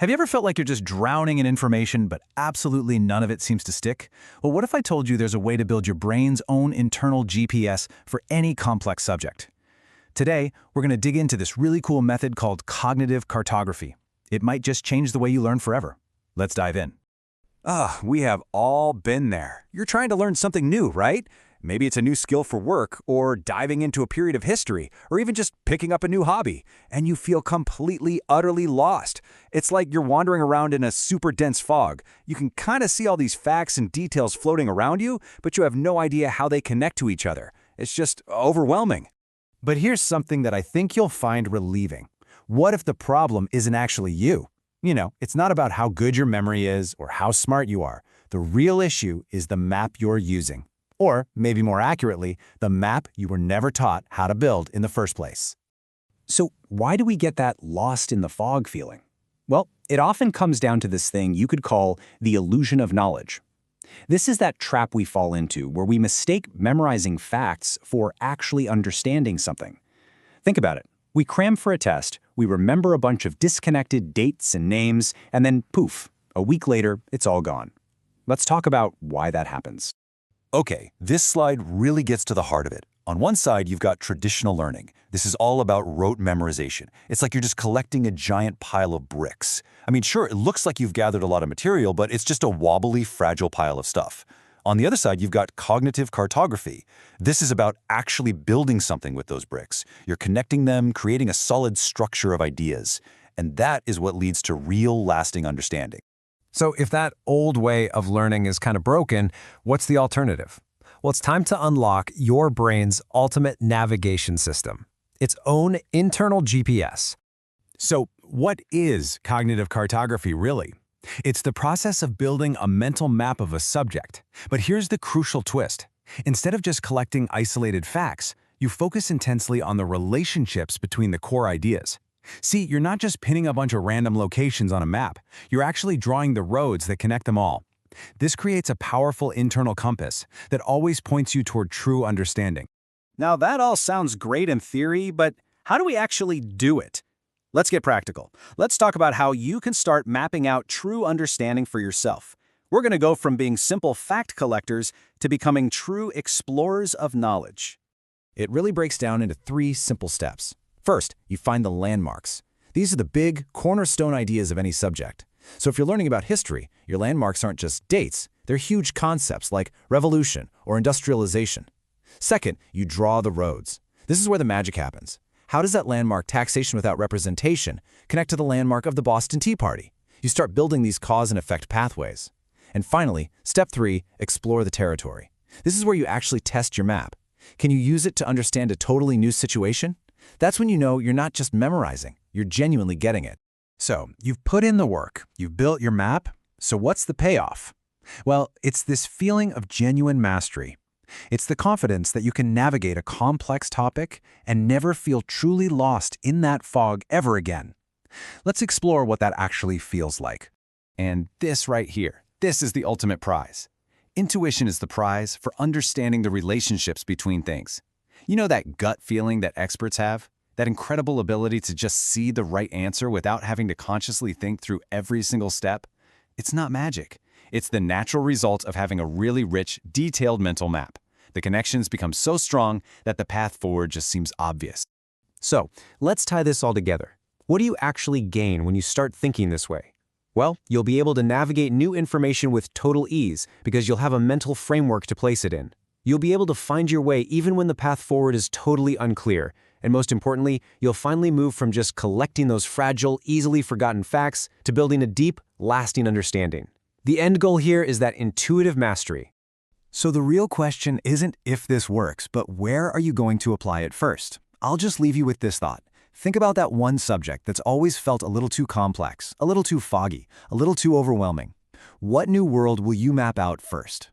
Have you ever felt like you're just drowning in information, but absolutely none of it seems to stick? Well, what if I told you there's a way to build your brain's own internal GPS for any complex subject? Today, we're going to dig into this really cool method called cognitive cartography. It might just change the way you learn forever. Let's dive in. We have all been there. You're trying to learn something new, right? Maybe it's a new skill for work, or diving into a period of history, or even just picking up a new hobby, and you feel completely, utterly lost. It's like you're wandering around in a super dense fog. You can kind of see all these facts and details floating around you, but you have no idea how they connect to each other. It's just overwhelming. But here's something that I think you'll find relieving. What if the problem isn't actually you? It's not about how good your memory is or how smart you are. The real issue is the map you're using. Or, maybe more accurately, the map you were never taught how to build in the first place. So why do we get that lost in the fog feeling? Well, it often comes down to this thing you could call the illusion of knowledge. This is that trap we fall into where we mistake memorizing facts for actually understanding something. Think about it. We cram for a test, we remember a bunch of disconnected dates and names, and then poof, a week later, it's all gone. Let's talk about why that happens. Okay, this slide really gets to the heart of it. On one side, you've got traditional learning. This is all about rote memorization. It's like you're just collecting a giant pile of bricks. I mean, sure, it looks like you've gathered a lot of material, but it's just a wobbly, fragile pile of stuff. On the other side, you've got cognitive cartography. This is about actually building something with those bricks. You're connecting them, creating a solid structure of ideas. And that is what leads to real, lasting understanding. So if that old way of learning is kind of broken, what's the alternative? Well, it's time to unlock your brain's ultimate navigation system, its own internal GPS. So, what is cognitive cartography really? It's the process of building a mental map of a subject. But here's the crucial twist. Instead of just collecting isolated facts, you focus intensely on the relationships between the core ideas. See, you're not just pinning a bunch of random locations on a map. You're actually drawing the roads that connect them all. This creates a powerful internal compass that always points you toward true understanding. Now that all sounds great in theory, but how do we actually do it? Let's get practical. Let's talk about how you can start mapping out true understanding for yourself. We're going to go from being simple fact collectors to becoming true explorers of knowledge. It really breaks down into 3 simple steps. First, you find the landmarks. These are the big, cornerstone ideas of any subject. So if you're learning about history, your landmarks aren't just dates, they're huge concepts like revolution or industrialization. Second, you draw the roads. This is where the magic happens. How does that landmark, taxation without representation, connect to the landmark of the Boston Tea Party? You start building these cause and effect pathways. And finally, step 3, explore the territory. This is where you actually test your map. Can you use it to understand a totally new situation? That's when you know you're not just memorizing, you're genuinely getting it. So, you've put in the work, you've built your map, so what's the payoff? Well, it's this feeling of genuine mastery. It's the confidence that you can navigate a complex topic and never feel truly lost in that fog ever again. Let's explore what that actually feels like. And this right here, this is the ultimate prize. Intuition is the prize for understanding the relationships between things. You know that gut feeling that experts have? That incredible ability to just see the right answer without having to consciously think through every single step? It's not magic. It's the natural result of having a really rich, detailed mental map. The connections become so strong that the path forward just seems obvious. So let's tie this all together. What do you actually gain when you start thinking this way? Well, you'll be able to navigate new information with total ease because you'll have a mental framework to place it in. You'll be able to find your way even when the path forward is totally unclear. And most importantly, you'll finally move from just collecting those fragile, easily forgotten facts to building a deep, lasting understanding. The end goal here is that intuitive mastery. So the real question isn't if this works, but where are you going to apply it first? I'll just leave you with this thought. Think about that one subject that's always felt a little too complex, a little too foggy, a little too overwhelming. What new world will you map out first?